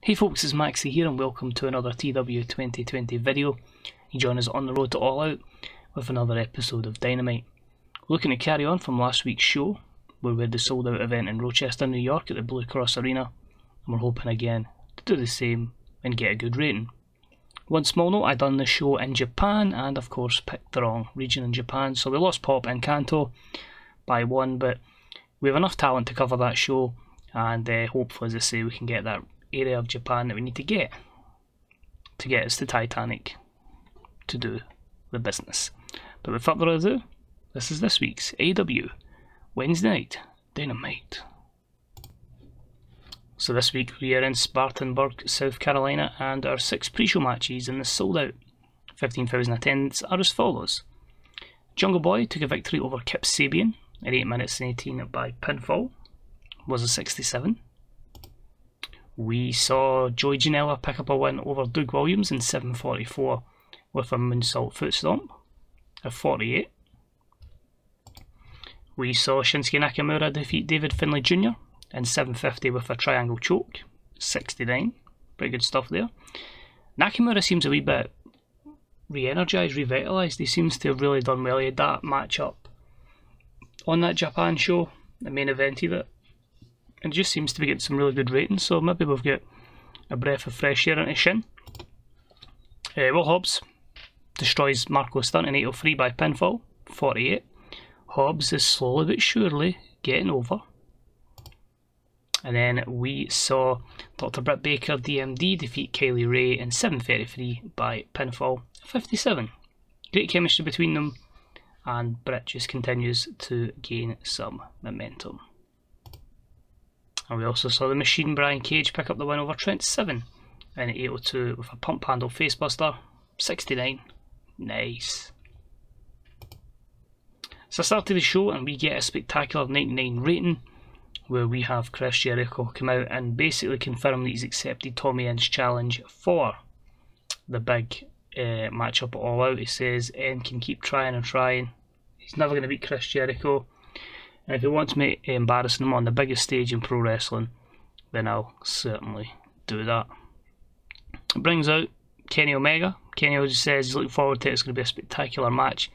Hey folks, it's Maxie here and welcome to another TEW2020 video. You join us on the road to All Out with another episode of Dynamite. Looking to carry on from last week's show, where we had the sold out event in Rochester, New York at the Blue Cross Arena, and we're hoping again to do the same and get a good rating. One small note, I done the show in Japan and of course picked the wrong region in Japan, so we lost Pop and Kanto by one, but we have enough talent to cover that show, and hopefully, as I say, we can get that area of Japan that we need to get us to Titanic to do the business. But without further ado, this is this week's AEW Wednesday Night Dynamite. So this week we are in Spartanburg, South Carolina, and our 6 pre-show matches in the sold out 15,000 attendance are as follows. Jungle Boy took a victory over Kip Sabian at 8 minutes and 18 by pinfall, was a 67. We saw Joey Janela pick up a win over Doug Williams in 7:44 with a moonsault foot stomp at 48. We saw Shinsuke Nakamura defeat David Finlay Jr. in 7:50 with a triangle choke, 69. Pretty good stuff there. Nakamura seems a wee bit re-energised, revitalised. He seems to have really done well. He had that match up on that Japan show, the main event of it. And just seems to be getting some really good ratings, so maybe we've got a breath of fresh air into Shin. Will Hobbs destroys Marco Stunt in 8:03 by pinfall, 48. Hobbs is slowly but surely getting over. And then we saw Dr. Britt Baker, DMD, defeat Kaylee Ray in 7:33 by pinfall, 57. Great chemistry between them, and Britt just continues to gain some momentum. And we also saw the Machine Brian Cage pick up the win over Trent Seven in 8:02 with a pump handle facebuster, 69. Nice. So I started the show and we get a spectacular 99 rating, where we have Chris Jericho come out and basically confirm that he's accepted Tommy End's challenge for the big matchup at All Out. He says End can keep trying and trying. He's never going to beat Chris Jericho. And if he wants me embarrassing him on the biggest stage in pro wrestling, then I'll certainly do that. It brings out Kenny Omega. Kenny just says he's looking forward to it. It's going to be a spectacular match.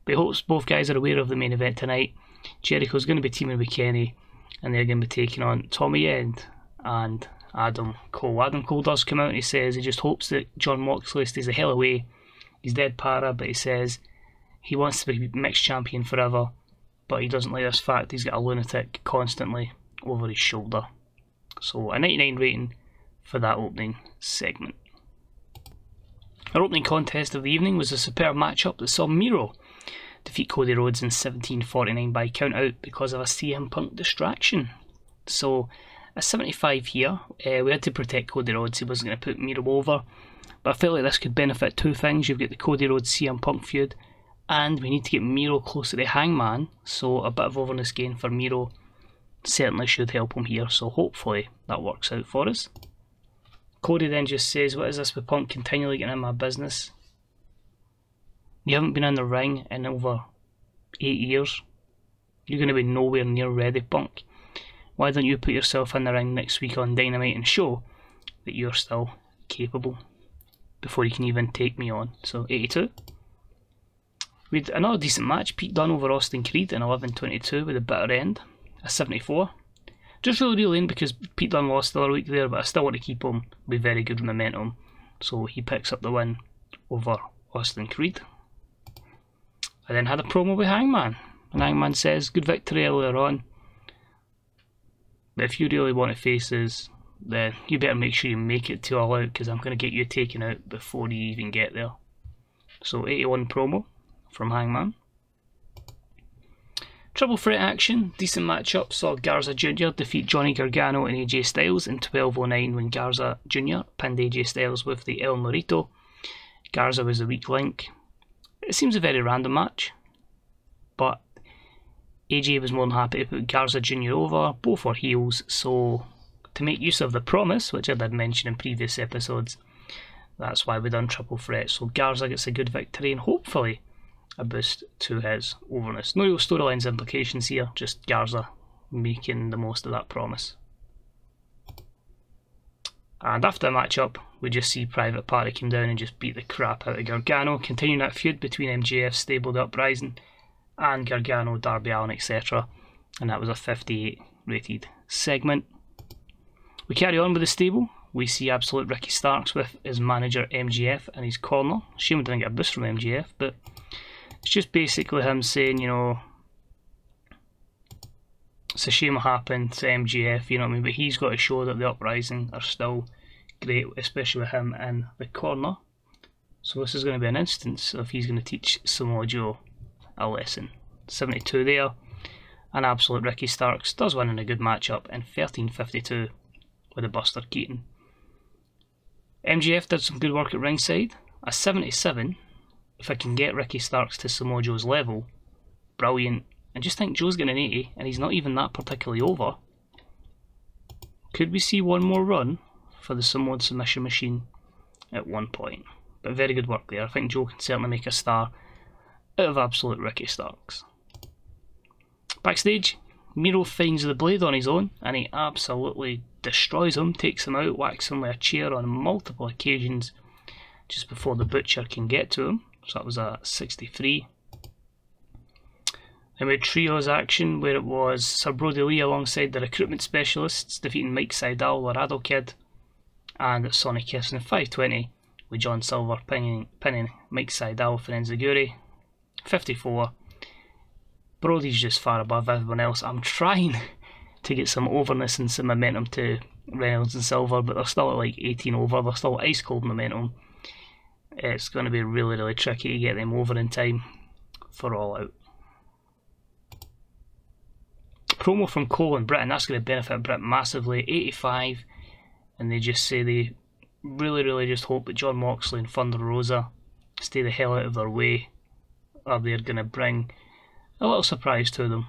But he hopes both guys are aware of the main event tonight. Jericho's going to be teaming with Kenny, and they're going to be taking on Tommy End and Adam Cole. Adam Cole does come out and he says he just hopes that John Moxley stays the hell away. He's dead para, but he says he wants to be mixed champion forever. But he doesn't like this fact he's got a lunatic constantly over his shoulder. So a 99 rating for that opening segment. Our opening contest of the evening was a superb matchup that saw Miro defeat Cody Rhodes in 17:49 by count out because of a CM Punk distraction. So a 75 here. We had to protect Cody Rhodes. He wasn't going to put Miro over. But I felt like this could benefit two things. You've got the Cody Rhodes CM Punk feud, and we need to get Miro closer to Hangman, so a bit of overness gain for Miro certainly should help him here, so hopefully that works out for us. Cody then just says, what is this with Punk continually getting in my business? You haven't been in the ring in over 8 years. You're going to be nowhere near ready, Punk. Why don't you put yourself in the ring next week on Dynamite and show that you're still capable before you can even take me on? So 82. We had another decent match, Pete Dunne over Austin Creed in 11:22 with a bitter end, a 74. Just really reeling because Pete Dunne lost the other week there, but I still want to keep him with very good momentum. So he picks up the win over Austin Creed. I then had a promo with Hangman, and Hangman says, good victory earlier on, but if you really want to face us, then you better make sure you make it to All Out, because I'm going to get you taken out before you even get there. So 81 promo from Hangman. Triple threat action, decent matchup, saw Garza Jr. defeat Johnny Gargano and AJ Styles in 12:09 when Garza Jr. pinned AJ Styles with the El Morito. Garza was the weak link. It seems a very random match, but AJ was more than happy to put Garza Jr. over. Both were heels, so to make use of the promise, which I did mention in previous episodes, that's why we done triple threat. So Garza gets a good victory and hopefully a boost to his overness. No real storylines implications here, just Garza making the most of that promise. And after the match-up, we just see Private Party come down and just beat the crap out of Gargano, continuing that feud between MJF, Stable, The Uprising, and Gargano, Darby Allin, etc. And that was a 58 rated segment. We carry on with the stable. We see Absolute Ricky Starks with his manager MJF in his corner. Shame we didn't get a boost from MJF, but it's just basically him saying, you know, it's a shame what happened to MJF, you know what I mean, but he's got to show that the Uprising are still great, especially with him in the corner. So this is going to be an instance of he's going to teach Samoa Joe a lesson. 72 there, and Absolute Ricky Starks does win in a good matchup in 13:52 with a Buster Keaton. MJF did some good work at ringside. A 77, if I can get Ricky Starks to Samoa Joe's level, brilliant. And just think Joe's getting an 80, and he's not even that particularly over. Could we see one more run for the Samoan submission machine at one point? But very good work there. I think Joe can certainly make a star out of Absolute Ricky Starks. Backstage, Miro finds the Blade on his own, and he absolutely destroys him, takes him out, whacks him with a chair on multiple occasions just before the Butcher can get to him. So that was a 63. And we had trios action where it was Sir Brody Lee alongside the recruitment specialists defeating Mike Sydal, Laredo Kid, and Sonny Kiss in 5:20 with John Silver pinning Mike Sydal for Enziguri. 54. Brody's just far above everyone else. I'm trying to get some overness and some momentum to Reynolds and Silver, but they're still at like 18 over. They're still ice cold momentum. It's going to be really, really tricky to get them over in time for All Out. Promo from Cole and Britt, and that's going to benefit Britt massively. 85, and they just say they really, really just hope that John Moxley and Thunder Rosa stay the hell out of their way, or they're going to bring a little surprise to them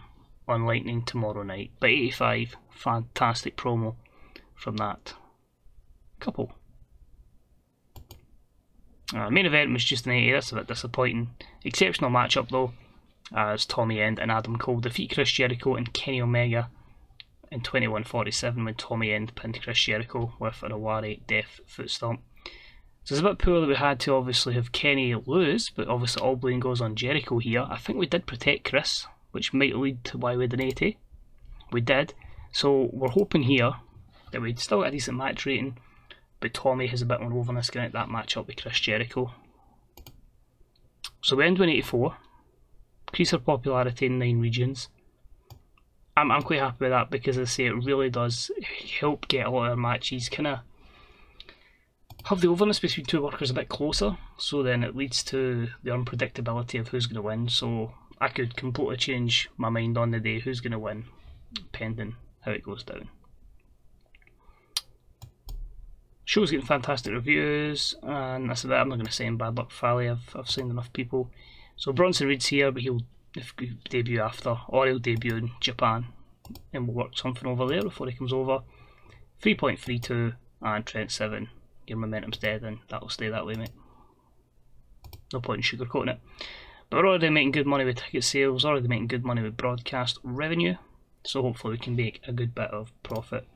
on Lightning tomorrow night. But 85, fantastic promo from that couple. Main event was just an 80, that's a bit disappointing. Exceptional matchup though, as Tommy End and Adam Cole defeat Chris Jericho and Kenny Omega in 21:47 when Tommy End pinned Chris Jericho with an Awari Death foot stomp. So it's a bit poor that we had to obviously have Kenny lose, but obviously all blame goes on Jericho here. I think we did protect Chris, which might lead to why we had an 80. We did. So we're hoping here that we'd still get a decent match rating, but Tommy has a bit more overness getting that match up with Chris Jericho. So we end with 84. Increase our popularity in 9 regions. I'm quite happy with that because, as I say, it really does help get a lot of our matches kind of have the overness between two workers a bit closer, so then it leads to the unpredictability of who's going to win. So I could completely change my mind on the day who's going to win, pending how it goes down. Show's getting fantastic reviews, and that's about it. I'm not going to say in Bad Luck Valley, I've seen enough people. So Bronson Reed's here, but he'll debut after, or he'll debut in Japan, and we'll work something over there before he comes over. 3.32 and Trent 7. Your momentum's dead, and that'll stay that way, mate. No point in sugarcoating it. But we're already making good money with ticket sales, already making good money with broadcast revenue, so hopefully we can make a good bit of profit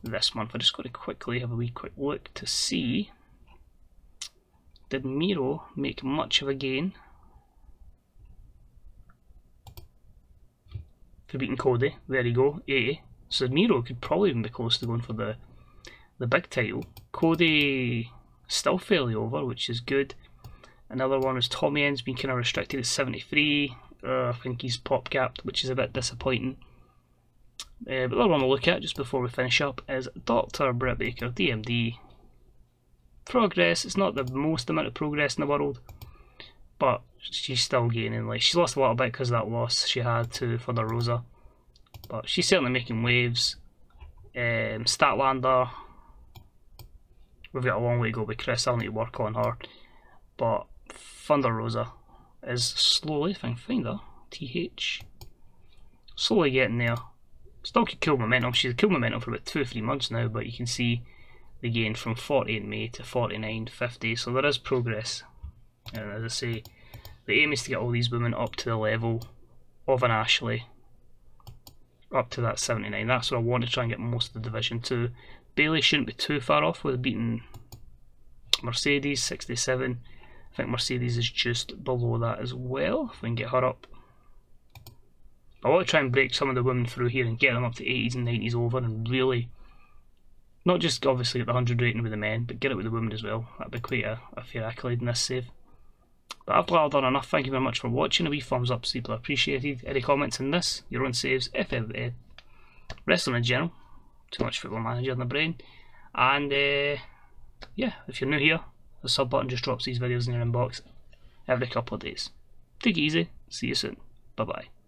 this month. I just got to quickly have a wee quick look to see, did Miro make much of a gain for beating Cody? There you go, 80. So Miro could probably even be close to going for the big title. Cody still fairly over, which is good. Another one is Tommy End's been kind of restricted at 73. I think he's pop capped, which is a bit disappointing. But the other one we'll look at just before we finish up is Dr. Britt Baker, DMD. Progress, it's not the most amount of progress in the world, but she's still gaining. Like, she's lost a little bit because of that loss she had to Thunder Rosa, but she's certainly making waves. Statlander, we've got a long way to go with Chris. I'll need to work on her, but Thunder Rosa is slowly, if I can find her, TH, slowly getting there. Still could kill momentum. She's killed momentum for about 2 or 3 months now, but you can see the gain from 40 in May to 49.50, so there is progress. And as I say, the aim is to get all these women up to the level of an Ashley, up to that 79. That's what I want to try and get most of the division to, Bailey shouldn't be too far off with beating Mercedes, 67. I think Mercedes is just below that as well, if we can get her up. I want to try and break some of the women through here and get them up to 80s and 90s over, and really, not just obviously get the 100 rating with the men, but get it with the women as well. That'd be quite a fair accolade in this save. But I've glad done enough. Thank you very much for watching. A wee thumbs up, super appreciated. Any comments on this, your own saves, if ever, wrestling in general. Too much Football Manager in the brain. And yeah, if you're new here, the sub button just drops these videos in your inbox every couple of days. Take it easy. See you soon. Bye bye.